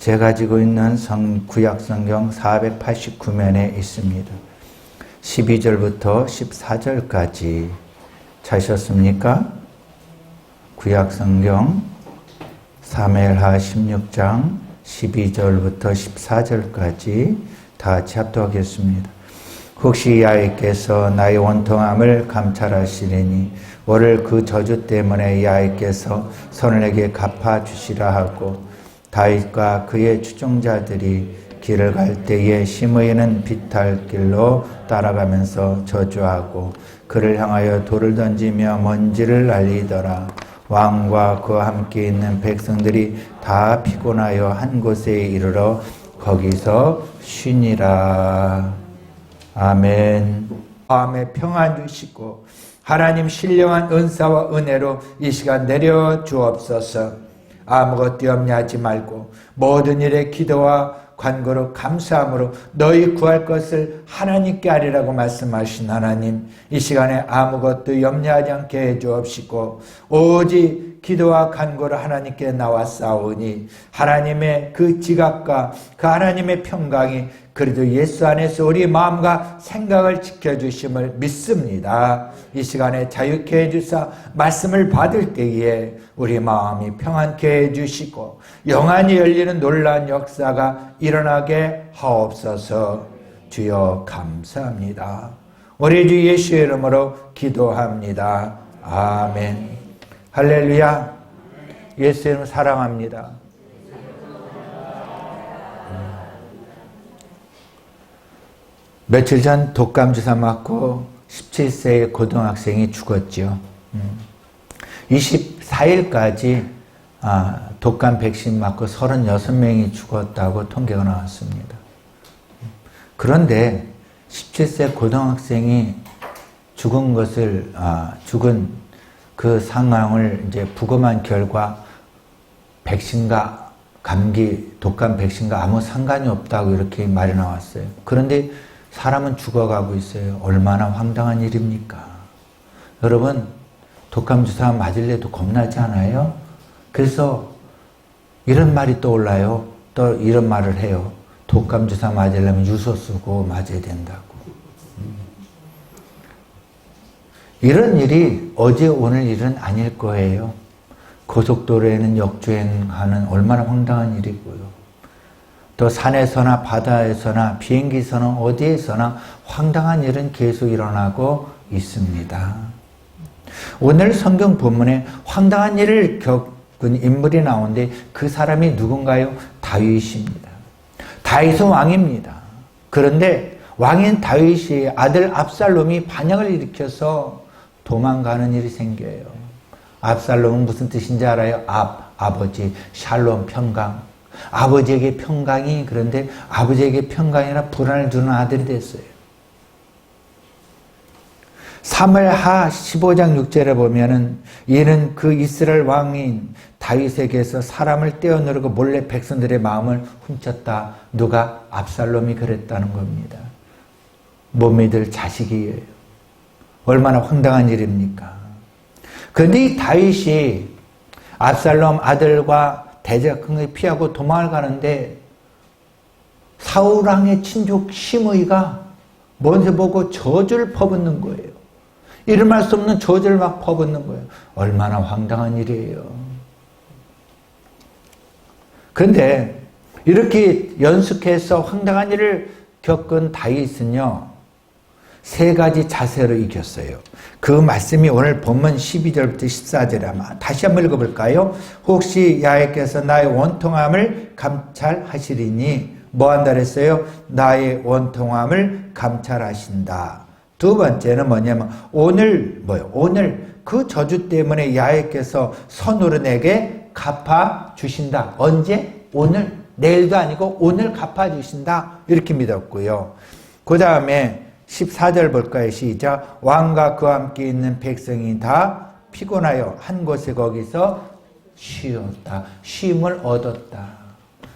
제가 가지고 있는 구약성경 489면에 있습니다. 12절부터 14절까지 찾으셨습니까? 구약성경 사무엘하 16장 12절부터 14절까지 다 같이 합독하겠습니다. 혹시 야훼께서 나의 원통함을 감찰하시리니 오늘 그 저주 때문에 야훼께서 선을 내게 갚아주시라 하고 다윗과 그의 추종자들이 길을 갈 때에 시므이는 비탈길로 따라가면서 저주하고 그를 향하여 돌을 던지며 먼지를 날리더라. 왕과 그와 함께 있는 백성들이 다 피곤하여 한 곳에 이르러 거기서 쉬니라. 아멘. 마음에 평안 주시고 하나님 신령한 은사와 은혜로 이 시간 내려 주옵소서. 아무것도 염려하지 말고 모든 일에 기도와 간구로 감사함으로 너희 구할 것을 하나님께 하리라고 말씀하신 하나님, 이 시간에 아무것도 염려하지 않게 해 주옵시고 오직 기도와 간구로 하나님께 나왔사오니 하나님의 그 지각과 그 하나님의 평강이 그래도 예수 안에서 우리 마음과 생각을 지켜주심을 믿습니다. 이 시간에 자유케 해주사 말씀을 받을 때에 우리 마음이 평안케 해주시고 영안이 열리는 놀라운 역사가 일어나게 하옵소서. 주여 감사합니다. 우리 주 예수의 이름으로 기도합니다. 아멘. 할렐루야. 예수의 이름 사랑합니다. 며칠 전 독감 주사 맞고 17세의 고등학생이 죽었죠. 24일까지 독감 백신 맞고 36명이 죽었다고 통계가 나왔습니다. 그런데 17세 고등학생이 죽은 그 상황을 이제 부검한 결과 백신과 감기, 독감 백신과 아무 상관이 없다고 이렇게 말이 나왔어요. 그런데 사람은 죽어가고 있어요. 얼마나 황당한 일입니까? 여러분, 독감 주사 맞을래도 겁나지 않아요? 그래서 이런 말이 떠올라요. 또 이런 말을 해요. 독감 주사 맞으려면 유서 쓰고 맞아야 된다고. 이런 일이 어제 오늘 일은 아닐 거예요. 고속도로에는 역주행하는 얼마나 황당한 일이고요. 또 산에서나 바다에서나 비행기에서나 어디에서나 황당한 일은 계속 일어나고 있습니다. 오늘 성경 본문에 황당한 일을 겪은 인물이 나오는데 그 사람이 누군가요? 다윗입니다. 다윗은 왕입니다. 그런데 왕인 다윗이 아들 압살롬이 반역을 일으켜서 도망가는 일이 생겨요. 압살롬은 무슨 뜻인지 알아요? 아버지, 샬롬, 평강. 아버지에게 평강이, 그런데 아버지에게 평강이라 불안을 주는 아들이 됐어요. 사무엘하 15장 6절에 보면은 이는 그 이스라엘 왕인 다윗에게서 사람을 떼어누르고 몰래 백성들의 마음을 훔쳤다. 누가? 압살롬이 그랬다는 겁니다. 못 믿을 자식이에요. 얼마나 황당한 일입니까? 그런데 이 다윗이 압살롬 아들과 대적을 피하고 도망을 가는데 사울왕의 친족 시므이가 먼저 보고 저주를 퍼붓는 거예요. 이름할 수 없는 저주를 막 퍼붓는 거예요. 얼마나 황당한 일이에요. 그런데 이렇게 연속해서 황당한 일을 겪은 다윗은요, 세 가지 자세로 이겼어요. 그 말씀이 오늘 본문 12절부터 14절에 아마 다시 한번 읽어볼까요? 혹시 야훼께서 나의 원통함을 감찰하시리니 뭐 한다 그랬어요? 나의 원통함을 감찰하신다. 두 번째는 뭐냐면 오늘 그 저주 때문에 야훼께서 선으로 내게 갚아주신다. 언제? 오늘. 내일도 아니고 오늘 갚아주신다. 이렇게 믿었고요. 그 다음에 14절 볼까요? 시작. 왕과 그와 함께 있는 백성이 다 피곤하여 한 곳에 거기서 쉬었다. 쉼을 얻었다.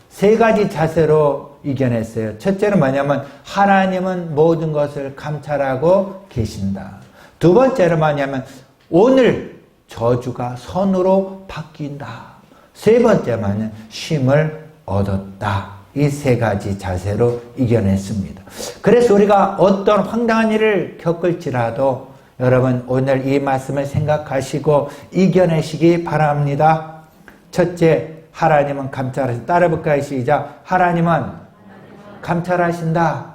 세 가지 자세로 이겨냈어요. 첫째는 뭐냐면 하나님은 모든 것을 감찰하고 계신다. 두 번째는 뭐냐면 오늘 저주가 선으로 바뀐다. 세 번째는 쉼을 얻었다. 이 세 가지 자세로 이겨냈습니다. 그래서 우리가 어떤 황당한 일을 겪을지라도 여러분 오늘 이 말씀을 생각하시고 이겨내시기 바랍니다. 첫째, 하나님은 감찰하신다. 따라해볼까요? 시작. 하나님은 감찰하신다.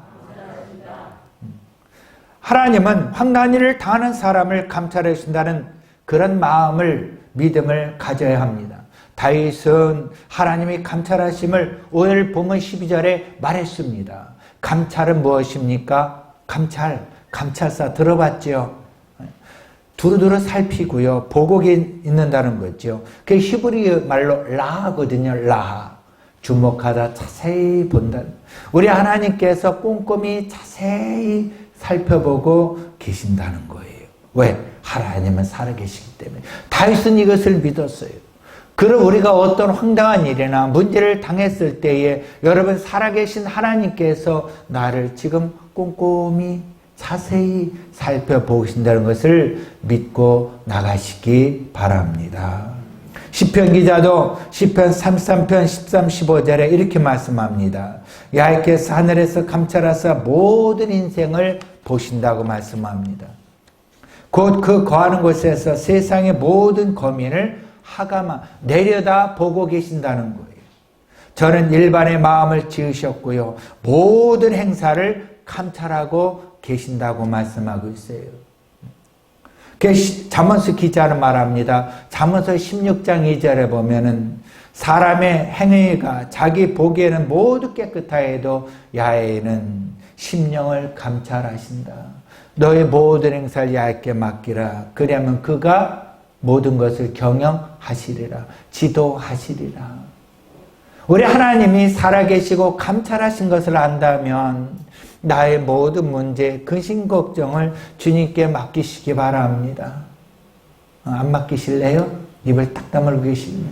하나님은 황당한 일을 당하는 사람을 감찰해 주신다는 그런 마음을, 믿음을 가져야 합니다. 다윗은 하나님이 감찰하심을 오늘 본문 12절에 말했습니다. 감찰은 무엇입니까? 감찰사 들어봤죠? 두루두루 살피고요. 보고기 있는다는 거죠. 그게 히브리 말로 라하거든요. 라하. 주목하다 자세히 본다. 우리 하나님께서 꼼꼼히 자세히 살펴보고 계신다는 거예요. 왜? 하나님은 살아계시기 때문에. 다윗은 이것을 믿었어요. 그럼 우리가 어떤 황당한 일이나 문제를 당했을 때에 여러분 살아계신 하나님께서 나를 지금 꼼꼼히 자세히 살펴보신다는 것을 믿고 나가시기 바랍니다. 시편 기자도 시편 33편 13, 15절에 이렇게 말씀합니다. 여호와께서 하늘에서 감찰하사 모든 인생을 보신다고 말씀합니다. 곧 그 거하는 곳에서 세상의 모든 거민을 하가마 내려다 보고 계신다는 거예요. 저는 일반의 마음을 지으셨고요. 모든 행사를 감찰하고 계신다고 말씀하고 있어요. 잠언서 기자는 말합니다. 잠언서 16장 2절에 보면은 사람의 행위가 자기 보기에는 모두 깨끗하여도 야훼는 심령을 감찰하신다. 너의 모든 행사를 야훼께 맡기라. 그러면 그가 모든 것을 경영하시리라. 지도하시리라. 우리 하나님이 살아계시고 감찰하신 것을 안다면 나의 모든 문제, 근심 걱정을 주님께 맡기시기 바랍니다. 안 맡기실래요? 입을 딱 다물고 계시면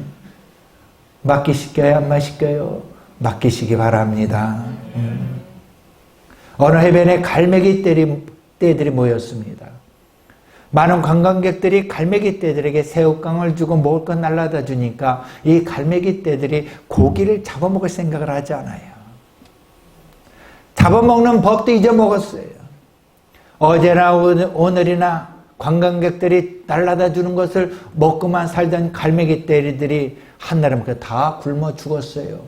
맡기실까요? 안 맡기실까요? 맡기시기 바랍니다. 어느 해변에 갈매기 떼들이 모였습니다. 많은 관광객들이 갈매기 떼들에게 새우깡을 주고 먹을 것 날라다 주니까 이 갈매기 떼들이 고기를 잡아먹을 생각을 하지 않아요. 잡아먹는 법도 잊어먹었어요. 어제나 오늘이나 관광객들이 날라다 주는 것을 먹고만 살던 갈매기 떼들이 한나름 다 굶어 죽었어요.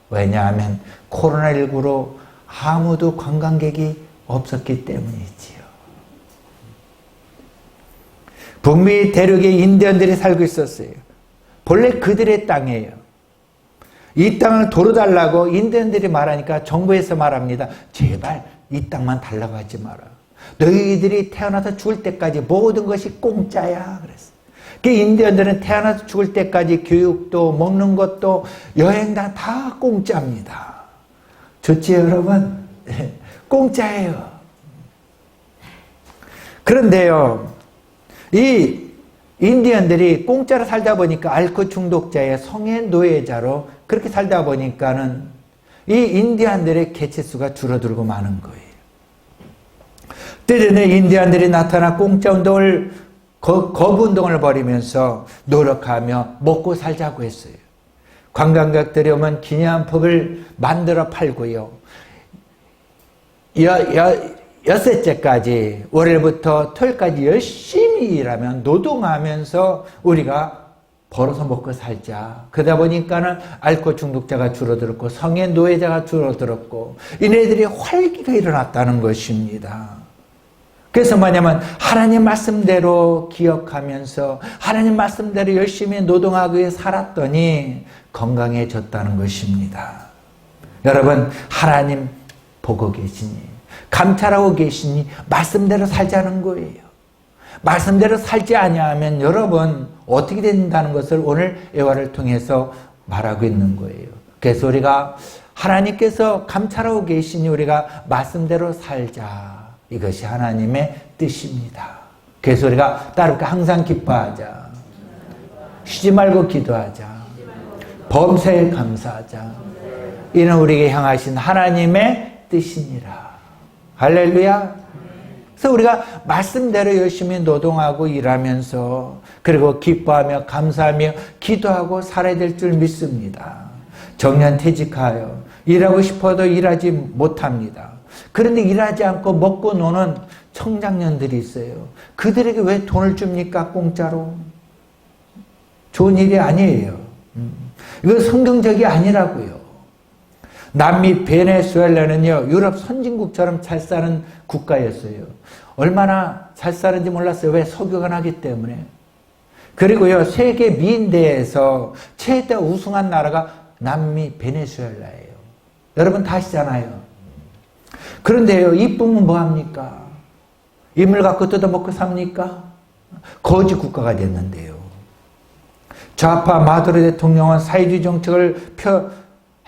왜냐하면 코로나19로 아무도 관광객이 없었기 때문이지요. 북미 대륙에 인디언들이 살고 있었어요. 본래 그들의 땅이에요. 이 땅을 도로 달라고 인디언들이 말하니까 정부에서 말합니다. 제발 이 땅만 달라고 하지 마라. 너희들이 태어나서 죽을 때까지 모든 것이 공짜야. 그랬어요. 그 인디언들은 태어나서 죽을 때까지 교육도 먹는 것도 여행 다 공짜입니다. 좋지요, 여러분? 공짜예요. 그런데요, 이 인디언들이 공짜로 살다 보니까 알코올 중독자의 성애 노예자로 그렇게 살다 보니까는 이 인디언들의 개체수가 줄어들고 마는 거예요. 때로는 인디언들이 나타나 공짜 운동을 거부 운동을 벌이면서 노력하며 먹고 살자고 했어요. 관광객들이 오면 기념품을 만들어 팔고요. 엿새째까지 월요일부터 토요일까지 열심히 일하면 노동하면서 우리가 벌어서 먹고 살자. 그러다 보니까는 알코올 중독자가 줄어들었고 성애 노예자가 줄어들었고 이네들이 활기가 일어났다는 것입니다. 그래서 뭐냐면 하나님 말씀대로 기억하면서 하나님 말씀대로 열심히 노동하기 위해 살았더니 건강해졌다는 것입니다. 여러분, 하나님 보고 계시니 감찰하고 계시니 말씀대로 살자는 거예요. 말씀대로 살지 아니하면 여러분 어떻게 된다는 것을 오늘 예화를 통해서 말하고 있는 거예요. 그래서 우리가 하나님께서 감찰하고 계시니 우리가 말씀대로 살자. 이것이 하나님의 뜻입니다. 그래서 우리가 따르게 항상 기뻐하자. 쉬지 말고 기도하자. 범사에 감사하자. 이는 우리에게 향하신 하나님의 뜻이니라. 할렐루야. 그래서 우리가 말씀대로 열심히 노동하고 일하면서 그리고 기뻐하며 감사하며 기도하고 살아야 될 줄 믿습니다. 정년퇴직하여 일하고 싶어도 일하지 못합니다. 그런데 일하지 않고 먹고 노는 청장년들이 있어요. 그들에게 왜 돈을 줍니까? 공짜로. 좋은 일이 아니에요. 이건 성경적이 아니라고요. 남미 베네수엘라는요, 유럽 선진국처럼 잘 사는 국가였어요. 얼마나 잘 사는지 몰랐어요. 왜? 석유가 나기 때문에. 그리고요, 세계 미인대회에서 최대 우승한 나라가 남미 베네수엘라예요. 여러분 다 아시잖아요. 그런데요, 이쁘면 뭐합니까? 인물 갖고 뜯어먹고 삽니까? 거지 국가가 됐는데요. 좌파 마두로 대통령은 사회주의 정책을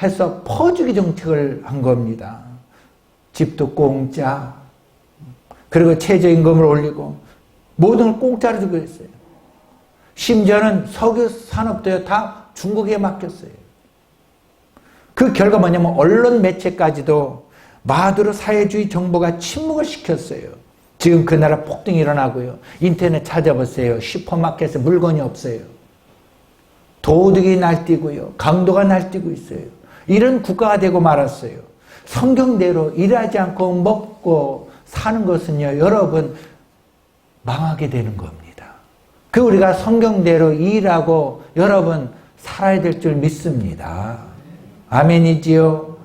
해서 퍼주기 정책을 한 겁니다. 집도 공짜, 그리고 최저임금을 올리고 모든 걸 공짜로 주고 있어요. 심지어는 석유 산업도요, 다 중국에 맡겼어요. 그 결과 뭐냐면 언론 매체까지도 마두로 사회주의 정부가 침묵을 시켰어요. 지금 그 나라 폭등이 일어나고요. 인터넷 찾아보세요. 슈퍼마켓에 물건이 없어요. 도둑이 날뛰고요. 강도가 날뛰고 있어요. 이런 국가가 되고 말았어요. 성경대로 일하지 않고 먹고 사는 것은요, 여러분 망하게 되는 겁니다. 그 우리가 성경대로 일하고 여러분 살아야 될 줄 믿습니다. 아멘이지요.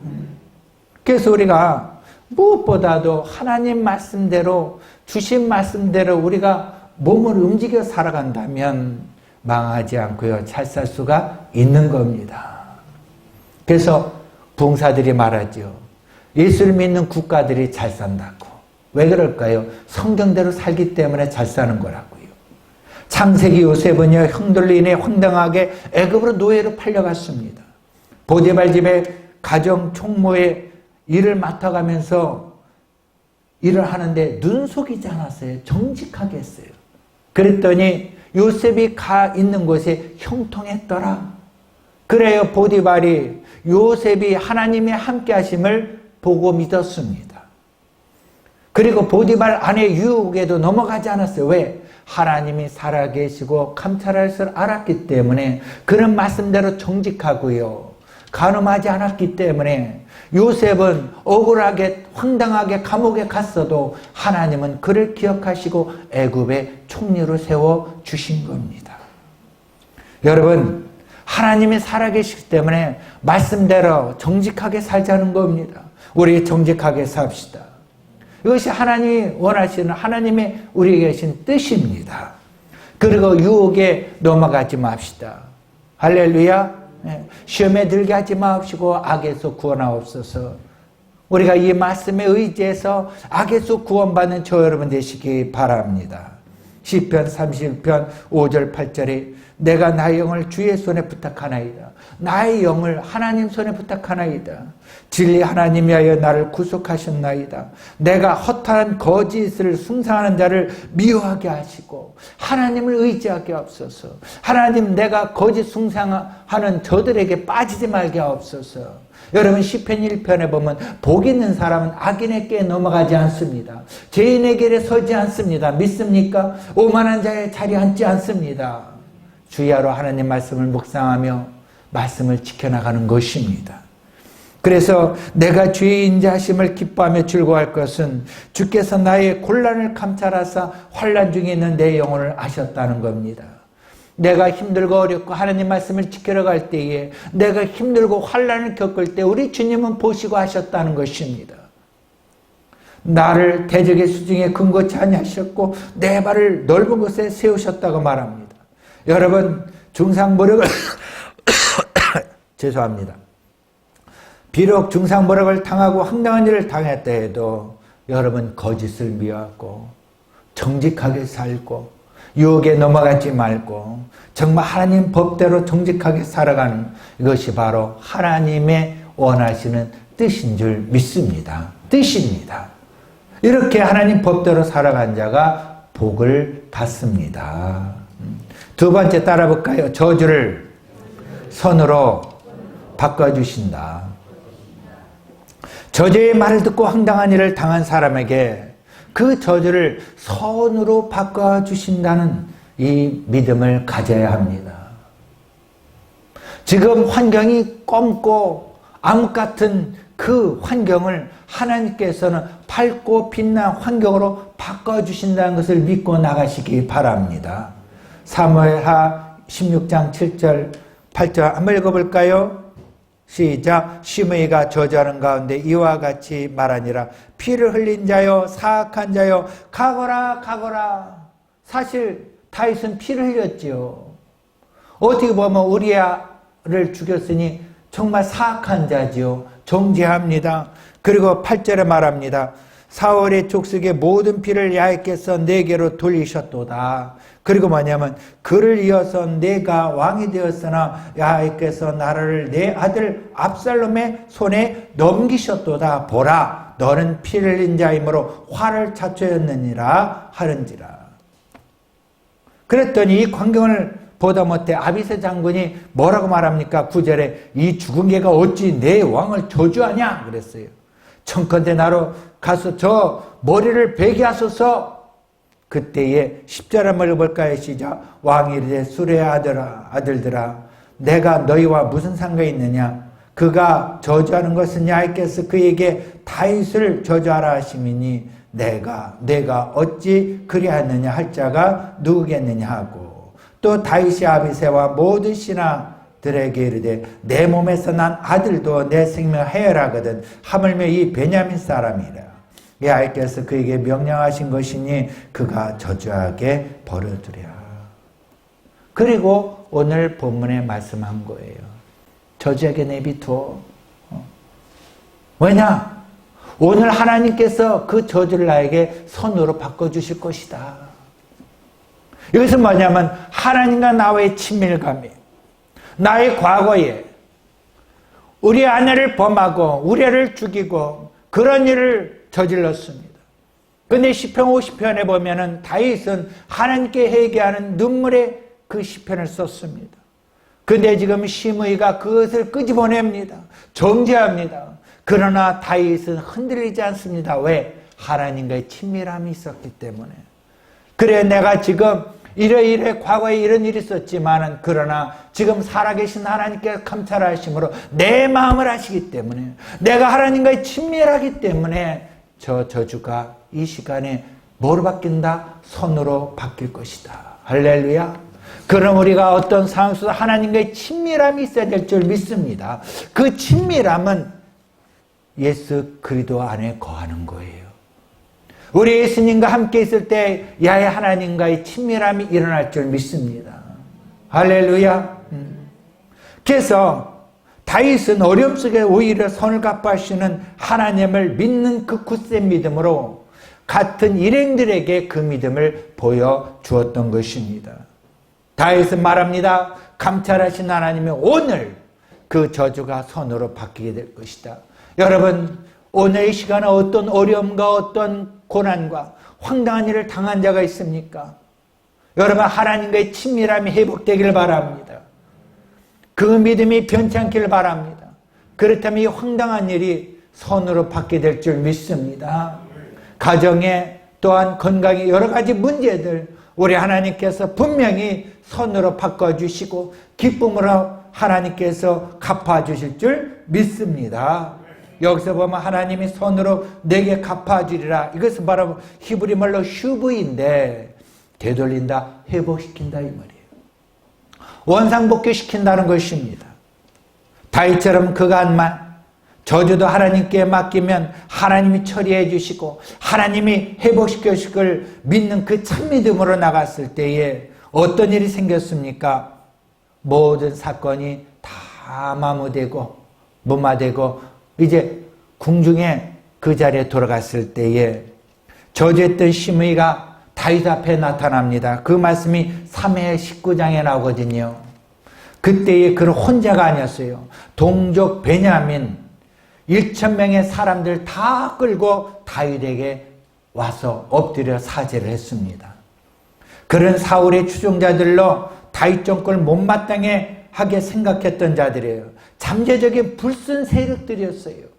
그래서 우리가 무엇보다도 하나님 말씀대로, 주신 말씀대로 우리가 몸을 움직여 살아간다면 망하지 않고요, 잘 살 수가 있는 겁니다. 그래서 부흥사들이 말하죠. 예수를 믿는 국가들이 잘 산다고. 왜 그럴까요? 성경대로 살기 때문에 잘 사는 거라고요. 창세기 요셉은요, 형들로 인해 황당하게 애굽으로 노예로 팔려갔습니다. 보디발 집에 가정 총무의 일을 맡아가면서 일을 하는데 눈속이지 않았어요. 정직하게 했어요. 그랬더니 요셉이 가 있는 곳에 형통했더라. 그래요, 보디발이 요셉이 하나님의 함께 하심을 보고 믿었습니다. 그리고 보디발 아내 유혹에도 넘어가지 않았어요. 왜? 하나님이 살아계시고 감찰할 줄 알았기 때문에, 그런 말씀대로 정직하고요, 간음하지 않았기 때문에 요셉은 억울하게 황당하게 감옥에 갔어도 하나님은 그를 기억하시고 애굽의 총리로 세워주신 겁니다. 여러분, 하나님이 살아계시기 때문에 말씀대로 정직하게 살자는 겁니다. 우리 정직하게 삽시다. 이것이 하나님이 원하시는, 하나님의 우리에게 계신 뜻입니다. 그리고 유혹에 넘어가지 맙시다. 할렐루야. 시험에 들게 하지 마옵시고 악에서 구원하옵소서. 우리가 이 말씀에 의지해서 악에서 구원받는 저 여러분 되시기 바랍니다. 시편 31편 5절 8절에 내가 나의 영을 주의 손에 부탁하나이다. 나의 영을 하나님 손에 부탁하나이다. 진리 하나님이여 나를 구속하셨나이다. 내가 허탄한 거짓을 숭상하는 자를 미워하게 하시고 하나님을 의지하게 하옵소서. 하나님, 내가 거짓 숭상하는 저들에게 빠지지 말게 하옵소서. 여러분, 시편 1편에 보면 복 있는 사람은 악인에게 넘어가지 않습니다. 죄인의 길에 서지 않습니다. 믿습니까? 오만한 자의 자리에 앉지 않습니다. 주야로 하나님 말씀을 묵상하며 말씀을 지켜나가는 것입니다. 그래서 내가 주의 인자하심을 기뻐하며 즐거워할 것은 주께서 나의 곤란을 감찰하사 환난 중에 있는 내 영혼을 아셨다는 겁니다. 내가 힘들고 어렵고 하나님 말씀을 지키러 갈 때에, 내가 힘들고 환난을 겪을 때 우리 주님은 보시고 하셨다는 것입니다. 나를 대적의 수중에 근거치 아니하셨고 내 발을 넓은 곳에 세우셨다고 말합니다. 여러분, 중상모략을 죄송합니다. 비록 중상모략을 당하고 황당한 일을 당했다 해도 여러분 거짓을 미워하고 정직하게 살고 유혹에 넘어가지 말고 정말 하나님 법대로 정직하게 살아가는, 이것이 바로 하나님의 원하시는 뜻인 줄 믿습니다. 뜻입니다. 이렇게 하나님 법대로 살아간 자가 복을 받습니다. 두 번째 따라 볼까요? 저주를 선으로 바꿔주신다. 저주의 말을 듣고 황당한 일을 당한 사람에게 그 저주를 선으로 바꿔주신다는 이 믿음을 가져야 합니다. 지금 환경이 검고 암흑 같은 그 환경을 하나님께서는 밝고 빛난 환경으로 바꿔주신다는 것을 믿고 나가시기 바랍니다. 사무엘하 16장 7절 8절 한번 읽어볼까요? 시작. 시므이가 저주하는 가운데 이와 같이 말하니라. 피를 흘린 자여, 사악한 자여, 가거라 가거라. 사실 다윗은 피를 흘렸지요. 어떻게 보면 우리아를 죽였으니 정말 사악한 자지요. 정죄합니다. 그리고 8절에 말합니다. 사울의 족속의 모든 피를 야훼께서 내게로 돌리셨도다. 그리고 뭐냐면 그를 이어서 내가 왕이 되었으나 야훼께서 나라를 내 아들 압살롬의 손에 넘기셨도다. 보라, 너는 피를 흘린 자이므로 화를 자초했느니라 하는지라. 그랬더니 이 광경을 보다 못해 아비새 장군이 뭐라고 말합니까? 9절에 이 죽은 개가 어찌 내 왕을 저주하냐 그랬어요. 청컨대 나로 가서 저 머리를 베게 하소서. 그때에 10절 한번 읽어볼까요? 시작. 왕이 이르되 수레의 아들들아 내가 너희와 무슨 상관이 있느냐? 그가 저주하는 것은 야훼께서 그에게 다윗을 저주하라 하심이니 내가 어찌 그리하느냐 할 자가 누구겠느냐 하고 또 다윗이 아비새와 모든 신하들에게 이르되 내 몸에서 난 아들도 내 생명을 해열하거든 하물며 이 베냐민 사람이라. 야훼께서 그에게 명령하신 것이니 그가 저주하게 버려두랴. 그리고 오늘 본문에 말씀한 거예요. 저주하게 내비둬. 왜냐? 오늘 하나님께서 그 저주를 나에게 선으로 바꿔주실 것이다. 이것은 뭐냐면 하나님과 나와의 친밀감이에요. 나의 과거에 우리 아내를 범하고 우리 애를 죽이고 그런 일을 저질렀습니다. 그런데 시편 50편에 보면은 다윗은 하나님께 회개하는 눈물의 그 시편을 썼습니다. 그런데 지금 시므이가 그것을 끄집어냅니다. 정죄합니다. 그러나 다윗은 흔들리지 않습니다. 왜? 하나님과의 친밀함이 있었기 때문에. 그래 내가 지금 이래 과거에 이런 일이 있었지만은 그러나 지금 살아계신 하나님께서 감찰하심으로 내 마음을 아시기 때문에 내가 하나님과의 친밀하기 때문에 저 저주가 이 시간에 뭐로 바뀐다? 선으로 바뀔 것이다. 할렐루야. 그럼 우리가 어떤 상황 속에서 하나님과의 친밀함이 있어야 될 줄 믿습니다. 그 친밀함은 예수 그리스도 안에 거하는 거예요. 우리 예수님과 함께 있을 때 야훼 하나님과의 친밀함이 일어날 줄 믿습니다. 할렐루야. 그래서 다윗은 어려움 속에 오히려 선을 갚아주시는 하나님을 믿는 그 굳센 믿음으로 같은 일행들에게 그 믿음을 보여주었던 것입니다. 다윗은 말합니다. 감찰하신 하나님이 오늘 그 저주가 선으로 바뀌게 될 것이다. 여러분, 오늘 이 시간에 어떤 어려움과 어떤 고난과 황당한 일을 당한 자가 있습니까? 여러분, 하나님과의 친밀함이 회복되길 바랍니다. 그 믿음이 변치 않기를 바랍니다. 그렇다면 이 황당한 일이 선으로 바뀌게 될 줄 믿습니다. 가정에 또한 건강에 여러 가지 문제들 우리 하나님께서 분명히 선으로 바꿔주시고 기쁨으로 하나님께서 갚아주실 줄 믿습니다. 여기서 보면 하나님이 선으로 내게 갚아주리라. 이것은 바로 히브리 말로 슈브인데 되돌린다, 회복시킨다 이 말이에요. 원상복귀시킨다는 것입니다. 다윗처럼 그간만 저주도 하나님께 맡기면 하나님이 처리해 주시고 하나님이 회복시켜 주실 걸 믿는 그 참믿음으로 나갔을 때에 어떤 일이 생겼습니까? 모든 사건이 다 마무되고 무마되고 이제 궁중에 그 자리에 돌아갔을 때에 저주했던 시므이가 다윗 앞에 나타납니다. 그 말씀이 3회 19장에 나오거든요. 그때에 그는 혼자가 아니었어요. 동족 베냐민 1,000명의 사람들 다 끌고 다윗에게 와서 엎드려 사죄를 했습니다. 그런 사울의 추종자들로 다윗 정권을 못마땅해 하게 생각했던 자들이에요. 잠재적인 불순 세력들이었어요.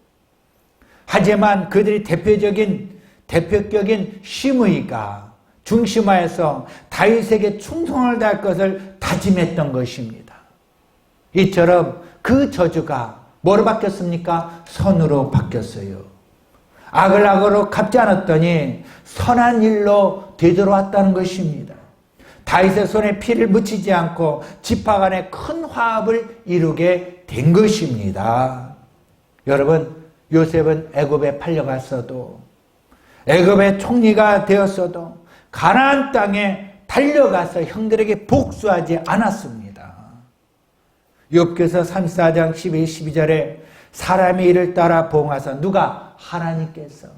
하지만 그들이 대표격인 시므이가 중심화해서 다윗에게 충성을 다할 것을 다짐했던 것입니다. 이처럼 그 저주가 뭐로 바뀌었습니까? 선으로 바뀌었어요. 악을 악으로 갚지 않았더니 선한 일로 되돌아왔다는 것입니다. 다윗의 손에 피를 묻히지 않고 지파 간에 큰 화합을 이루게 된 것입니다. 여러분, 요셉은 애굽에 팔려갔어도, 애굽의 총리가 되었어도 가나안 땅에 달려가서 형들에게 복수하지 않았습니다. 욥기서 34장 12절에 사람이 이를 따라 봉하사 누가? 하나님께서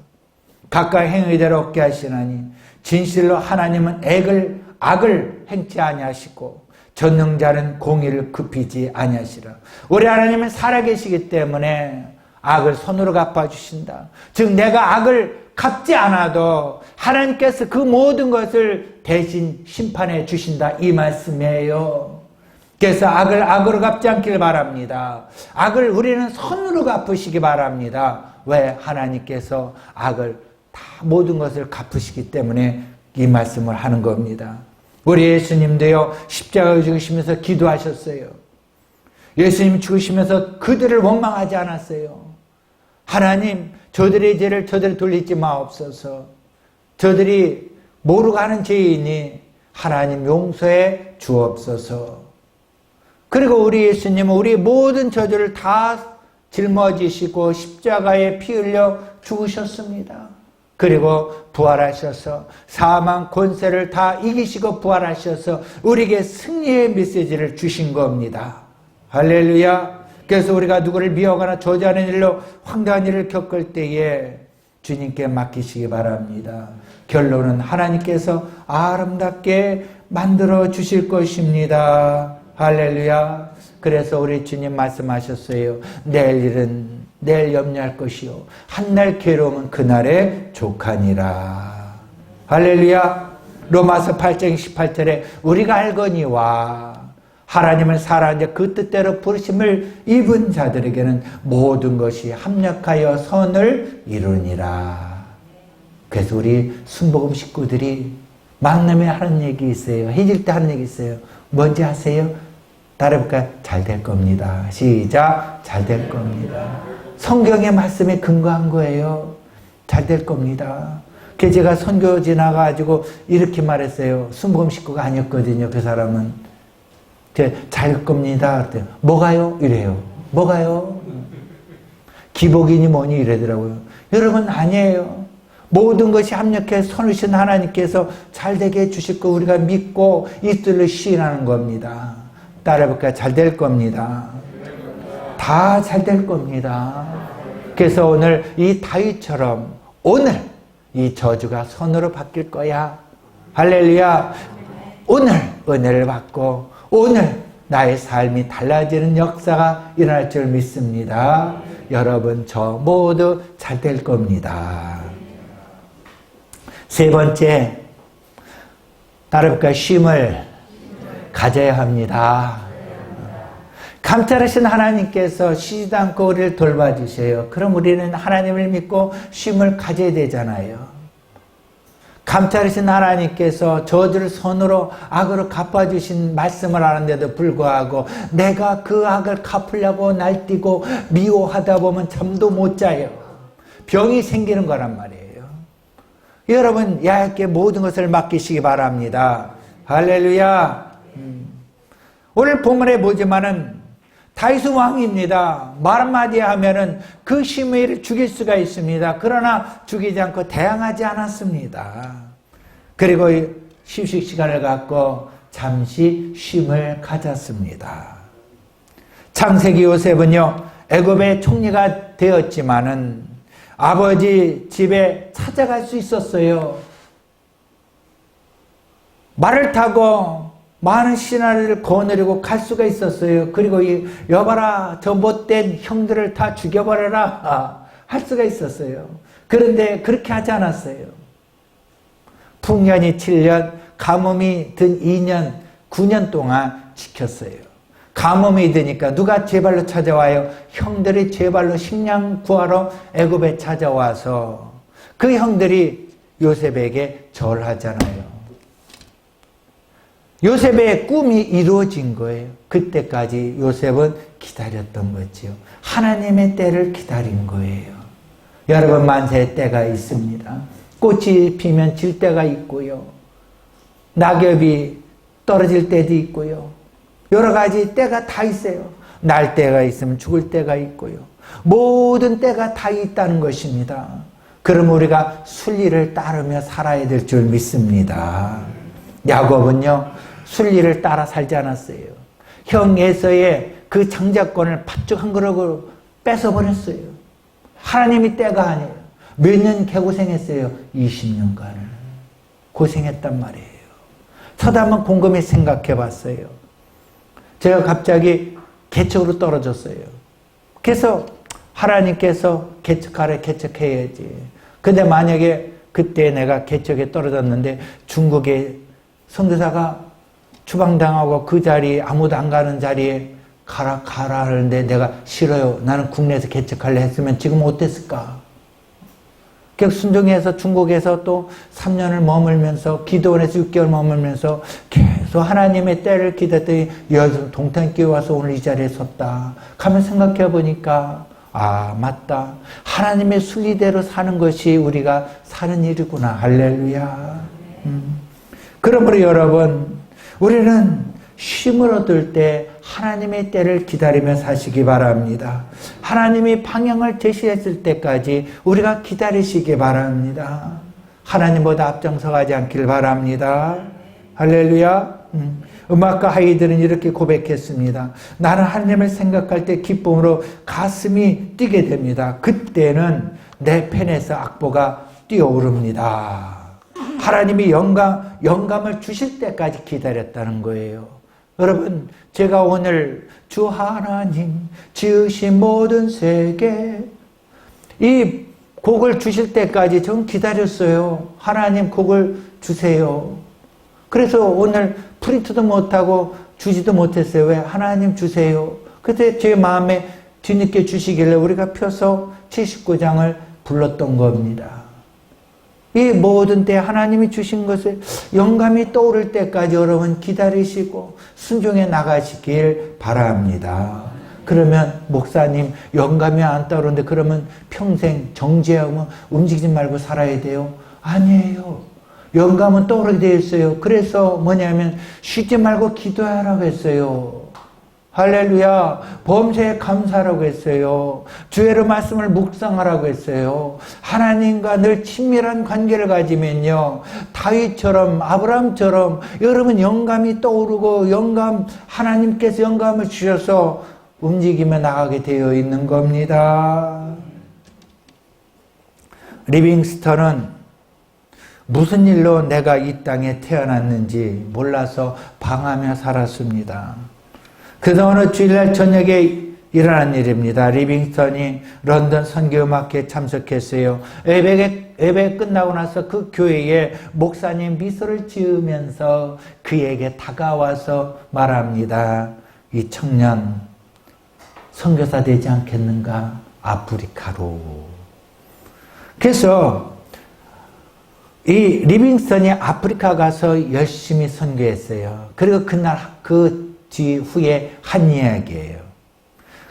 각각 행위대로 얻게 하시나니 진실로 하나님은 악을 행치 아니하시고 전능자는 공의를 굽히지 아니하시라. 우리 하나님은 살아계시기 때문에 악을 손으로 갚아주신다. 즉 내가 악을 갚지 않아도 하나님께서 그 모든 것을 대신 심판해 주신다, 이 말씀이에요. 그래서 악을 악으로 갚지 않길 바랍니다. 악을 우리는 손으로 갚으시기 바랍니다. 왜? 하나님께서 악을 다 모든 것을 갚으시기 때문에 이 말씀을 하는 겁니다. 우리 예수님도요, 십자가에 죽으시면서 기도하셨어요. 예수님 죽으시면서 그들을 원망하지 않았어요. 하나님, 저들의 죄를 저들 돌리지 마옵소서. 저들이 모르고 하는 죄이니 하나님 용서해 주옵소서. 그리고 우리 예수님은 우리 모든 저주를 다 짊어지시고 십자가에 피 흘려 죽으셨습니다. 그리고 부활하셔서 사망 권세를 다 이기시고 부활하셔서 우리에게 승리의 메시지를 주신 겁니다. 할렐루야. 그래서 우리가 누구를 미워하거나 저주하는 일로 황당한 일을 겪을 때에 주님께 맡기시기 바랍니다. 결론은 하나님께서 아름답게 만들어 주실 것입니다. 할렐루야. 그래서 우리 주님 말씀하셨어요. 내일 일은 내일 염려할 것이요 한날 괴로움은 그날의 족하니라. 할렐루야. 로마서 8장 18절에 우리가 알거니와 하나님을 사랑하여 그 뜻대로 부르심을 입은 자들에게는 모든 것이 합력하여 선을 이루니라. 그래서 우리 순복음 식구들이 만남에 하는 얘기 있어요. 해질 때 하는 얘기 있어요. 뭔지 아세요? 따라해볼까요? 잘 될 겁니다. 시작. 잘 될 겁니다. 성경의 말씀에 근거한 거예요. 잘 될 겁니다. 그래서 제가 선교 지나가지고 이렇게 말했어요. 순복음 식구가 아니었거든요. 그 사람은. 잘 될 겁니다. 그랬더니 뭐가요? 이래요. 뭐가요? 기복이니 뭐니 이러더라고요. 여러분, 아니에요. 모든 것이 합력해 선우신 하나님께서 잘 되게 해주실 거 우리가 믿고 이 뜻을 시인하는 겁니다. 따라해볼까요? 잘 될 겁니다. 다 잘 될 겁니다. 그래서 오늘 이 다윗처럼 오늘 이 저주가 선으로 바뀔 거야. 할렐루야. 오늘 은혜를 받고 오늘 나의 삶이 달라지는 역사가 일어날 줄 믿습니다. 여러분, 저 모두 잘 될 겁니다. 세 번째, 따라해볼까요? 쉼을 가져야 합니다. 감찰하신 하나님께서 쉬지도 않고 우리를 돌봐주세요. 그럼 우리는 하나님을 믿고 쉼을 가져야 되잖아요. 감찰하신 하나님께서 저들을 선으로 악으로 갚아주신 말씀을 하는데도 불구하고 내가 그 악을 갚으려고 날뛰고 미워하다 보면 잠도 못 자요. 병이 생기는 거란 말이에요. 여러분, 야훼께 모든 것을 맡기시기 바랍니다. 할렐루야. 오늘 본문에 보지만은 다윗 왕입니다. 말 한마디 하면은 그 시므이를 죽일 수가 있습니다. 그러나 죽이지 않고 대항하지 않았습니다. 그리고 휴식 시간을 갖고 잠시 쉼을 가졌습니다. 창세기 요셉은요, 애굽의 총리가 되었지만은 아버지 집에 찾아갈 수 있었어요. 말을 타고 많은 시나리오를 거느리고 갈 수가 있었어요. 그리고 여봐라, 저 못된 형들을 다 죽여버려라 할 수가 있었어요. 그런데 그렇게 하지 않았어요. 풍년이 7년, 가뭄이 든 2년, 9년 동안 지켰어요. 가뭄이 드니까 누가 제 발로 찾아와요? 형들이 제 발로 식량 구하러 애굽에 찾아와서 그 형들이 요셉에게 절하잖아요. 요셉의 꿈이 이루어진 거예요. 그때까지 요셉은 기다렸던 거지요. 하나님의 때를 기다린 거예요. 여러분, 만세의 때가 있습니다. 꽃이 피면 질 때가 있고요. 낙엽이 떨어질 때도 있고요. 여러 가지 때가 다 있어요. 날 때가 있으면 죽을 때가 있고요. 모든 때가 다 있다는 것입니다. 그럼 우리가 순리를 따르며 살아야 될 줄 믿습니다. 야곱은요, 순리를 따라 살지 않았어요. 형 에서의 그 장자권을 팥죽 한 그릇으로 뺏어버렸어요. 하나님이 때가 아니에요. 몇 년 개고생했어요? 20년간을 고생했단 말이에요. 저도 한번 곰곰이 생각해 봤어요. 제가 갑자기 개척으로 떨어졌어요. 그래서 하나님께서 개척하래, 개척해야지. 근데 만약에 그때 내가 개척에 떨어졌는데 중국에 선교사가 추방당하고 그 자리에 아무도 안 가는 자리에 가라 하는데 내가 싫어요. 나는 국내에서 개척할래 했으면 지금 어땠을까? 그래서 순종해서 중국에서 또 3년을 머물면서 기도원에서 6개월 머물면서 계속 하나님의 때를 기다렸더니 여기서 동탄교회 와서 오늘 이 자리에 섰다. 가면 생각해 보니까 아, 맞다. 하나님의 순리대로 사는 것이 우리가 사는 일이구나. 할렐루야. 그러므로 여러분, 우리는 쉼을 얻을 때 하나님의 때를 기다리며 사시기 바랍니다. 하나님이 방향을 제시했을 때까지 우리가 기다리시기 바랍니다. 하나님보다 앞장서가지 않길 바랍니다. 할렐루야. 음악가 하이드는 이렇게 고백했습니다. 나는 하나님을 생각할 때 기쁨으로 가슴이 뛰게 됩니다. 그때는 내 펜에서 악보가 뛰어오릅니다. 하나님이 영감을 주실 때까지 기다렸다는 거예요. 여러분, 제가 오늘 주 하나님 지으신 모든 세계 이 곡을 주실 때까지 전 기다렸어요. 하나님 곡을 주세요. 그래서 오늘 프린트도 못하고 주지도 못했어요. 왜? 하나님 주세요. 그때 제 마음에 뒤늦게 주시길래 우리가 펴서 79장을 불렀던 겁니다. 이 모든 때 하나님이 주신 것을 영감이 떠오를 때까지 여러분 기다리시고 순종해 나가시길 바랍니다. 그러면 목사님 영감이 안 떠오르는데 그러면 평생 정죄하고 움직이지 말고 살아야 돼요? 아니에요. 영감은 떠오르게 되어 있어요. 그래서 뭐냐면 쉬지 말고 기도하라고 했어요. 할렐루야. 범사에 감사하라고 했어요. 주의 말씀을 묵상하라고 했어요. 하나님과 늘 친밀한 관계를 가지면요, 다윗처럼 아브라함처럼 여러분 영감이 떠오르고 하나님께서 영감을 주셔서 움직이며 나가게 되어 있는 겁니다. 리빙스턴은 무슨 일로 내가 이 땅에 태어났는지 몰라서 방황하며 살았습니다. 그래서 어느 주일날 저녁에 일어난 일입니다. 리빙스턴이 런던 선교음악회에 참석했어요. 예배 끝나고 나서 그 교회에 목사님 미소를 지으면서 그에게 다가와서 말합니다. 이 청년 선교사 되지 않겠는가? 아프리카로. 그래서 이 리빙스턴이 아프리카 가서 열심히 선교했어요. 그리고 그날 그 뒤후에 한 이야기예요.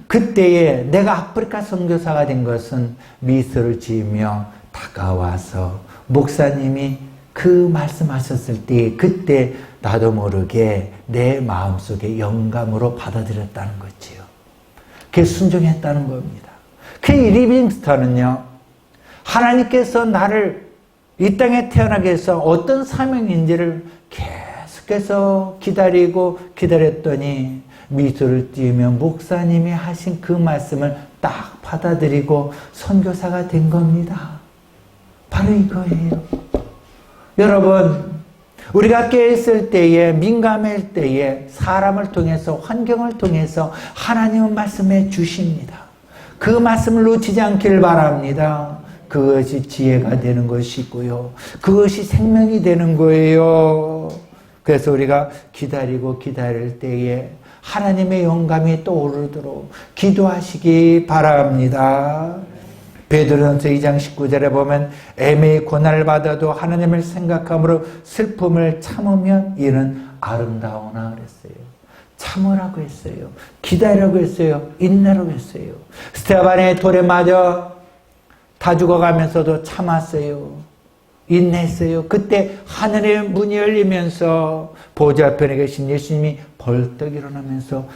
그때에 내가 아프리카 선교사가 된 것은 미소를 지으며 다가와서 목사님이 그 말씀하셨을 때 그때 나도 모르게 내 마음속에 영감으로 받아들였다는 거지요. 그게 순종했다는 겁니다. 그 리빙스턴은요, 하나님께서 나를 이 땅에 태어나게 해서 어떤 사명인지를 계속해서 기다렸더니 미소를 띄우며 목사님이 하신 그 말씀을 딱 받아들이고 선교사가 된 겁니다. 바로 이거예요. 여러분, 우리가 깨있을 때에, 민감할 때에 사람을 통해서, 환경을 통해서 하나님은 말씀해 주십니다. 그 말씀을 놓치지 않길 바랍니다. 그것이 지혜가 되는 것이고요. 그것이 생명이 되는 거예요. 그래서 우리가 기다릴 때에 하나님의 영감이 떠오르도록 기도하시기 바랍니다. 베드로전서 2장 19절에 보면 애매히 고난을 받아도 하나님을 생각함으로 슬픔을 참으면 이는 아름다우나 그랬어요. 참으라고 했어요. 기다리라고 했어요. 인내라고 했어요. 스데반의 돌에 맞아 다 죽어가면서도 참았어요. 인내했어요. 그때 하늘의 문이 열리면서 보좌편에 계신 예수님이 벌떡 일어나면서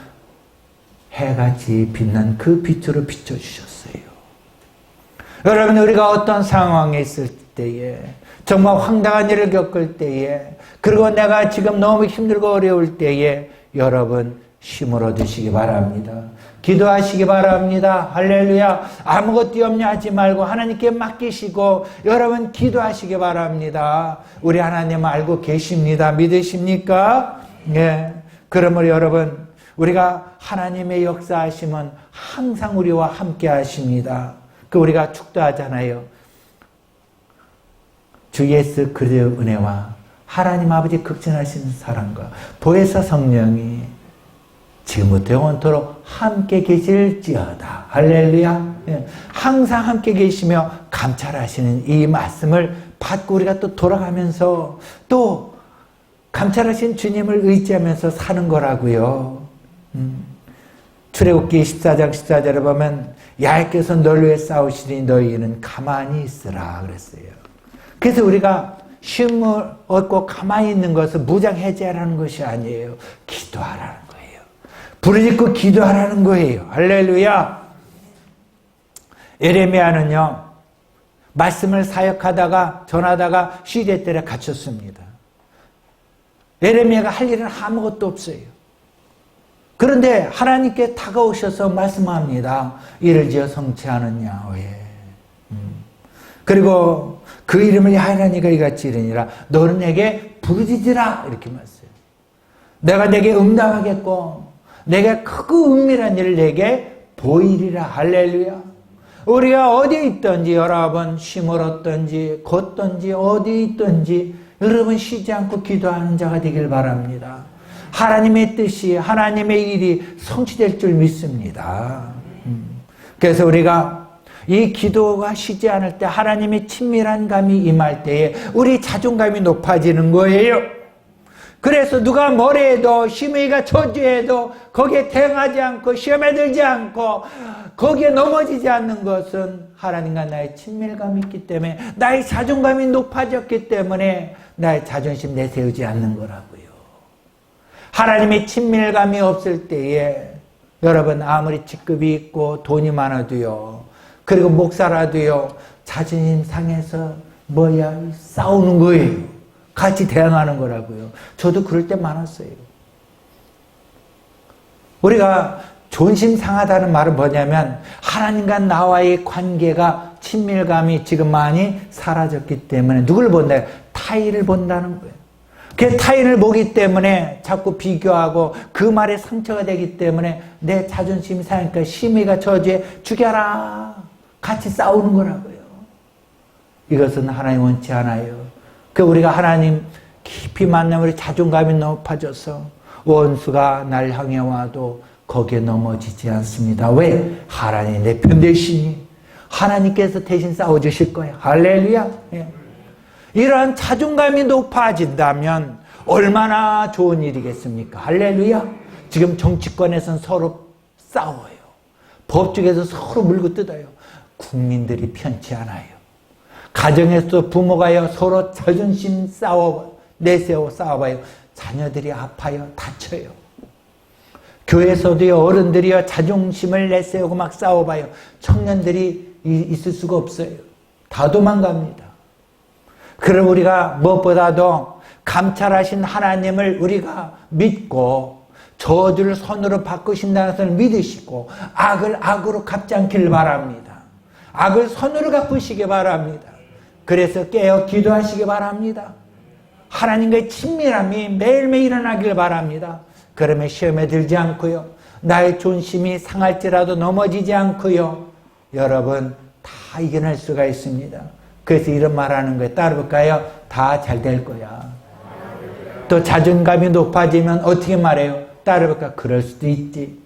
해같이 빛난 그 빛으로 비춰주셨어요. 여러분, 우리가 어떤 상황에 있을 때에, 정말 황당한 일을 겪을 때에, 그리고 내가 지금 너무 힘들고 어려울 때에 여러분 힘을 얻으시기 바랍니다. 기도하시기 바랍니다. 할렐루야. 아무것도 염려하지 말고 하나님께 맡기시고 여러분 기도하시기 바랍니다. 우리 하나님 알고 계십니다. 믿으십니까? 네. 그러므로 여러분, 우리가 하나님의 역사하심은 항상 우리와 함께 하십니다. 그 우리가 축도하잖아요. 주 예수 그리스도의 은혜와 하나님 아버지 극진하신 사랑과 보혜사 성령이 지금부터 영원토록 함께 계실지어다. 할렐루야. 항상 함께 계시며 감찰하시는 이 말씀을 받고 우리가 또 돌아가면서 또 감찰하신 주님을 의지하면서 사는 거라고요. 출애굽기 14장 14절에 보면 야훼께서 너를 위해 싸우시니 너희는 가만히 있으라 그랬어요. 그래서 우리가 쉼을 얻고 가만히 있는 것은 무장해제하라는 것이 아니에요. 기도하라는 거예요. 부르짖고 기도하라는 거예요. 할렐루야. 예레미야는요, 말씀을 사역하다가 전하다가 시대때에 갇혔습니다. 예레미야가 할 일은 아무것도 없어요. 그런데 하나님께 다가오셔서 말씀합니다. 이를 지어 성취하느냐 왜? 그리고 그 이름을 하나니가 이같이 이르니라. 너는 내게 부르짖으라 이렇게 말했어요. 내가 내게 응답하겠고 내가 크고 은밀한 일을 내게 보이리라. 할렐루야. 우리가 어디에 있든지 여러분 쉼을 얻든지 걷든지 어디에 있든지 여러분 쉬지 않고 기도하는 자가 되길 바랍니다. 하나님의 뜻이 하나님의 일이 성취될 줄 믿습니다. 그래서 우리가 이 기도가 쉬지 않을 때 하나님의 친밀한 감이 임할 때에 우리 자존감이 높아지는 거예요. 그래서 누가 뭐래 해도 심의가 저주해도 거기에 대응하지 않고 시험에 들지 않고 거기에 넘어지지 않는 것은 하나님과 나의 친밀감이 있기 때문에 나의 자존감이 높아졌기 때문에 나의 자존심 내세우지 않는 거라고요. 하나님의 친밀감이 없을 때에 여러분 아무리 직급이 있고 돈이 많아도요, 그리고 목사라도요, 자존심 상해서 싸우는 거예요. 같이 대항하는 거라고요. 저도 그럴 때 많았어요. 우리가 존심 상하다는 말은 뭐냐면 하나님과 나와의 관계가 친밀감이 지금 많이 사라졌기 때문에 누굴 본다? 타인을 본다는 거예요. 그 타인을 보기 때문에 자꾸 비교하고 그 말에 상처가 되기 때문에 내 자존심이 상하니까 심의가 저주해 죽여라. 같이 싸우는 거라고요. 이것은 하나님 원치 않아요. 그 우리가 하나님 깊이 만나면 우리 자존감이 높아져서 원수가 날 향해 와도 거기에 넘어지지 않습니다. 왜? 하나님 내 편 되시니 하나님께서 대신 싸워주실 거예요. 할렐루야. 예. 이러한 자존감이 높아진다면 얼마나 좋은 일이겠습니까? 할렐루야. 지금 정치권에서는 서로 싸워요. 법쪽에서 서로 물고 뜯어요. 국민들이 편치 않아요. 가정에서 부모가요 서로 자존심 내세워 싸워봐요. 자녀들이 아파요. 다쳐요. 교회에서도요 어른들이요 자존심을 내세우고 막 싸워봐요. 청년들이 있을 수가 없어요. 다 도망갑니다. 그럼 우리가 무엇보다도 감찰하신 하나님을 우리가 믿고 저주를 선으로 바꾸신다는 것을 믿으시고 악을 악으로 갚지 않기를 바랍니다. 악을 선으로 갚으시기 바랍니다. 그래서 깨어 기도하시기 바랍니다. 하나님과의 친밀함이 매일매일 일어나길 바랍니다. 그러면 시험에 들지 않고요. 나의 존심이 상할지라도 넘어지지 않고요. 여러분 다 이겨낼 수가 있습니다. 그래서 이런 말하는 거예요. 따라볼까요? 다 잘 될 거야. 또 자존감이 높아지면 어떻게 말해요? 따라볼까? 그럴 수도 있지.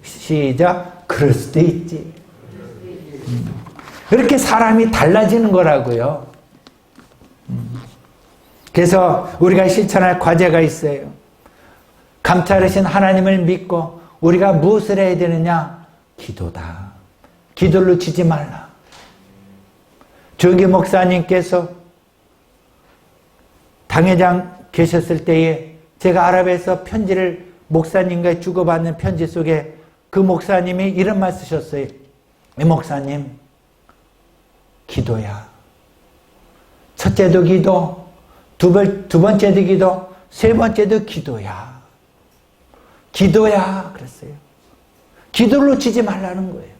시작. 그럴 수도 있지. 이렇게 사람이 달라지는 거라고요. 그래서 우리가 실천할 과제가 있어요. 감찰하신 하나님을 믿고 우리가 무엇을 해야 되느냐? 기도다. 기도를 놓치지 말라. 조기 목사님께서 당회장 계셨을 때에 제가 아랍에서 편지를 목사님과 주고받는 편지 속에 그 목사님이 이런 말 쓰셨어요. 이 목사님, 기도야. 첫째도 기도, 두 번째도 기도, 세 번째도 기도야. 기도야. 그랬어요. 기도를 놓치지 말라는 거예요.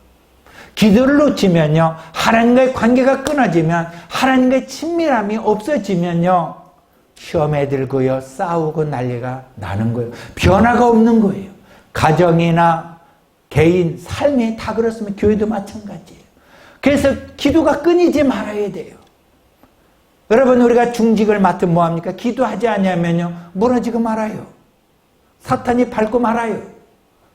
기도를 놓치면요, 하나님과의 관계가 끊어지면, 하나님과의 친밀함이 없어지면요, 시험에 들고요, 싸우고 난리가 나는 거예요. 변화가 없는 거예요. 가정이나 개인, 삶이 다 그렇으면 교회도 마찬가지예요. 그래서 기도가 끊이지 말아야 돼요. 여러분, 우리가 중직을 맡으면 뭐합니까? 기도하지 않으면요, 무너지고 말아요. 사탄이 밟고 말아요.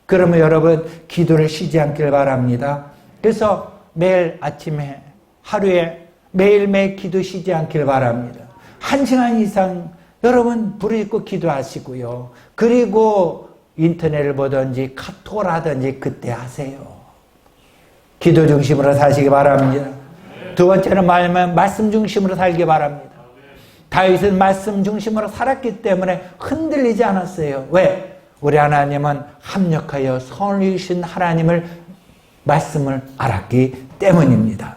그러면 여러분, 기도를 쉬지 않길 바랍니다. 그래서 매일 아침에, 하루에 매일매일 기도 쉬지 않길 바랍니다. 1시간 이상 여러분 부르짖고 기도하시고요. 그리고 인터넷을 보든지 카톡을 하든지 그때 하세요. 기도 중심으로 사시기 바랍니다. 두 번째는 말씀 중심으로 살기 바랍니다. 다윗은 말씀 중심으로 살았기 때문에 흔들리지 않았어요. 왜? 우리 하나님은 합력하여 선을 이루신 하나님을 말씀을 알았기 때문입니다.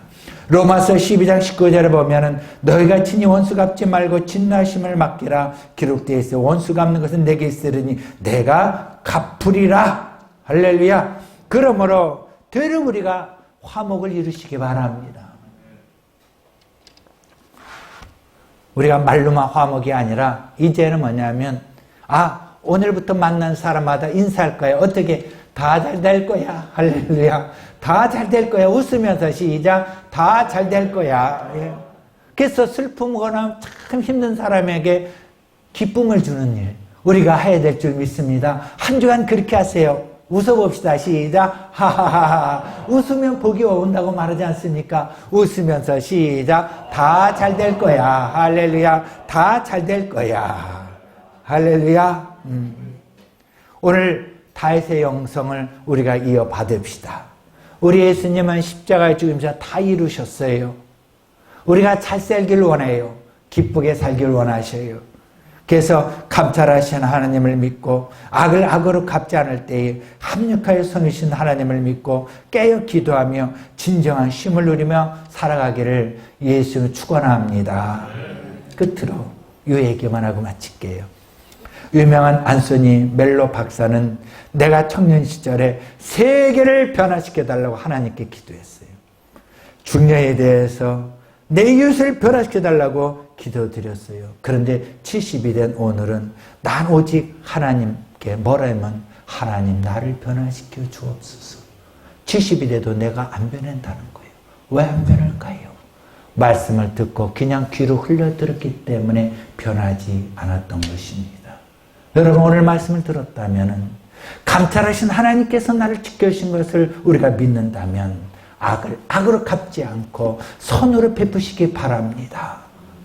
로마서 12장 19절에 보면은 너희가 친히 원수 갚지 말고 진노하심을 맡기라. 기록되어 있어 원수 갚는 것은 내게 있으리니 내가 갚으리라. 할렐루야. 그러므로 되려 우리가 화목을 이루시기 바랍니다. 우리가 말로만 화목이 아니라 이제는 뭐냐면 오늘부터 만난 사람마다 인사할 거야. 어떻게? 다 잘 될 거야. 할렐루야. 다 잘 될 거야. 웃으면서 시작. 다 잘 될 거야. 예. 그래서 슬픔거나 참 힘든 사람에게 기쁨을 주는 일 우리가 해야 될 줄 믿습니다. 한 주간 그렇게 하세요. 웃어봅시다. 시작. 하하하하. 웃으면 복이 온다고 말하지 않습니까? 웃으면서 시작. 다 잘 될 거야. 할렐루야. 다 잘 될 거야. 할렐루야. 오늘 다윗의 영성을 우리가 이어받읍시다. 우리 예수님은 십자가의 죽음에서 다 이루셨어요. 우리가 잘 살길 원해요. 기쁘게 살길 원하셔요. 그래서 감찰하신 하나님을 믿고 악을 악으로 갚지 않을 때에 합력하여 선이신 하나님을 믿고 깨어 기도하며 진정한 쉼을 누리며 살아가기를 예수는 축원합니다. 끝으로 이 얘기만 하고 마칠게요. 유명한 안소니 멜로 박사는 내가 청년 시절에 세계를 변화시켜달라고 하나님께 기도했어요. 중년에 대해서 내 이웃을 변화시켜달라고 기도드렸어요. 그런데 70이 된 오늘은 난 오직 하나님께 뭐라 하면 하나님 나를 변화시켜 주옵소서. 70이 돼도 내가 안 변한다는 거예요. 왜 안 변할까요? 말씀을 듣고 그냥 귀로 흘려들었기 때문에 변하지 않았던 것입니다. 여러분 오늘 말씀을 들었다면 감찰하신 하나님께서 나를 지켜주신 것을 우리가 믿는다면 악을 악으로 갚지 않고 선으로 베푸시기 바랍니다.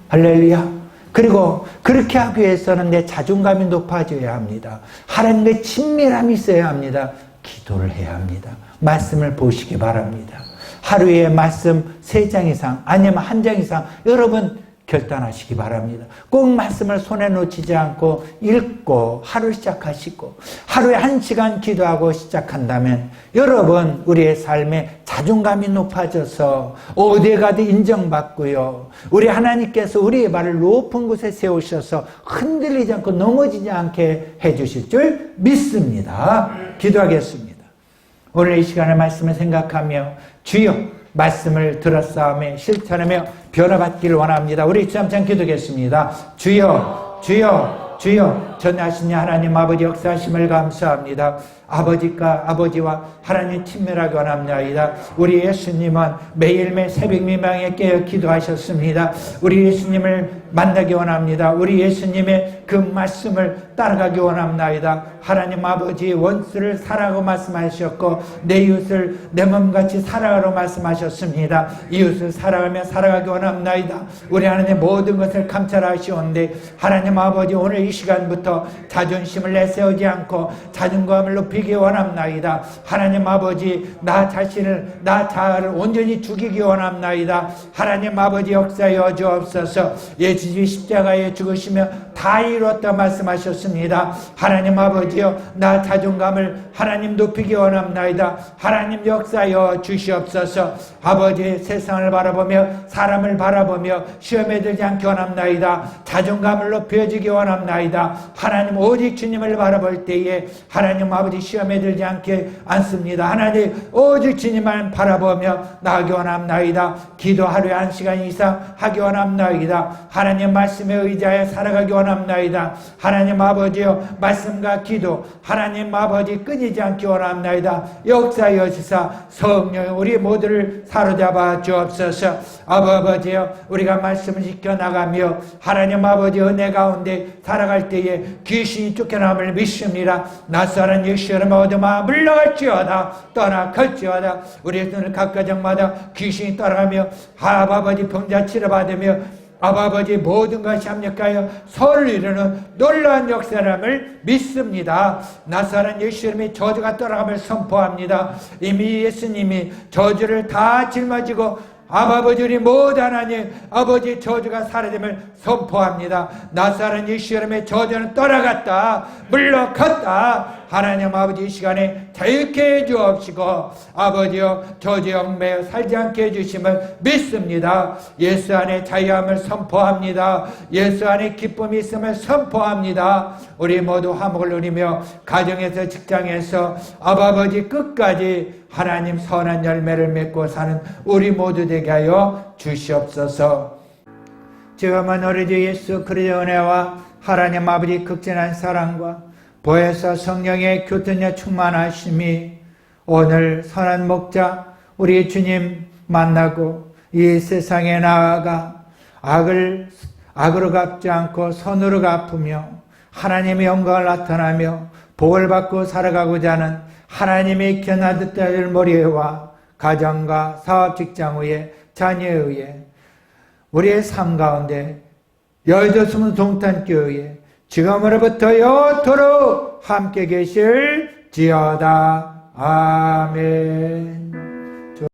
할렐루야. 그리고 그렇게 하기 위해서는 내 자존감이 높아져야 합니다. 하나님과의 친밀함이 있어야 합니다. 기도를 해야 합니다. 말씀을 보시기 바랍니다. 하루에 말씀 3장 이상 아니면 1장 이상 여러분 결단하시기 바랍니다. 꼭 말씀을 손에 놓치지 않고 읽고 하루 시작하시고 하루에 1시간 기도하고 시작한다면 여러분 우리의 삶에 자존감이 높아져서 어디에 가도 인정받고요. 우리 하나님께서 우리의 발을 높은 곳에 세우셔서 흔들리지 않고 넘어지지 않게 해주실 줄 믿습니다. 기도하겠습니다. 오늘 이 시간의 말씀을 생각하며 주여 말씀을 들었사오며 실천하며 변화받기를 원합니다. 우리 주함찬 기도하겠습니다. 주여 주여 주여 전하시니 하나님 아버지 역사하심을 감사합니다. 아버지와 하나님 친밀하게 원합니다. 우리 예수님은 매일매일 새벽 미망에 깨어 기도하셨습니다. 우리 예수님을 만나기 원합니다. 우리 예수님의 그 말씀을 따라가기 원합니다. 하나님 아버지 원수를 사랑하고 말씀하셨고 내 이웃을 내 몸같이 사랑하라고 말씀하셨습니다. 이웃을 사랑하며 살아가기 원합니다. 우리 하나님 모든 것을 감찰하시온데 하나님 아버지 오늘 이 시간부터 자존심을 내세우지 않고 자존감을 높이기 원합니다. 하나님 아버지 나 자아를 온전히 죽이기 원합니다. 하나님 아버지 역사여 주옵소서. 예수님 십자가에 죽으시며 다 이루었다 말씀하셨습니다. 하나님 아버지여 나 자존감을 하나님 높이기 원합니다. 하나님 역사여 주시옵소서. 아버지 세상을 바라보며 사람을 바라보며 시험에 들지 않게 원합니다. 자존감을 높여주기 원합니다. 하나님 오직 주님을 바라볼 때에 하나님 아버지 시험에 들지 않습니다. 하나님 오직 주님만 바라보며 나아가기 원합니다. 기도 하루에 1시간 이상 하기 원합니다. 하나님 말씀에 의지하여 살아가기 원합니다. 하나님 아버지여 말씀과 기도 하나님 아버지 끊이지 않기 원합니다. 역사여 주사 성령 우리 모두를 사로잡아 주옵소서. 아버지여 우리가 말씀을 지켜나가며 하나님 아버지 은혜 가운데 살아갈 때에 귀신이 쫓겨남을 믿습니다. 낯설은 예수를 얻으마 물러갈지어다 떠나갈지어다. 우리의 눈을 각 가정마다 귀신이 따라가며 아버지 병자 치료받으며 아버지 모든 것이 합력하여 서를 이루는 놀라운 역사람을 믿습니다. 나사렛 예수님의 저주가 떠나감을 선포합니다. 이미 예수님이 저주를 다 짊어지고 아버지 우리 모든 하나님 아버지 저주가 사라짐을 선포합니다. 나사렛 예수님의 저주는 떠나갔다 물러갔다. 하나님 아버지 이 시간에 자유케 해주옵시고 아버지여 저주 얽매여 살지 않게 해주심을 믿습니다. 예수 안에 자유함을 선포합니다. 예수 안에 기쁨이 있음을 선포합니다. 우리 모두 화목을 누리며 가정에서 직장에서 아버지 끝까지 하나님 선한 열매를 맺고 사는 우리 모두 되게 하여 주시옵소서. 지금은 우리 주 예수 그리스도의 은혜와 하나님 아버지 극진한 사랑과 보혜사 성령의 교통에 충만하심이 오늘 선한 목자 우리 주님 만나고 이 세상에 나아가 악으로 갚지 않고 선으로 갚으며 하나님의 영광을 나타나며 복을 받고 살아가고자 하는 하나님의 견아들 될 머리와 가정과 사업 직장 위에 자녀에 의해 우리의 삶 가운데 여의도 동탄교회에 지금으로부터 영원토록 함께 계실지어다. 아멘.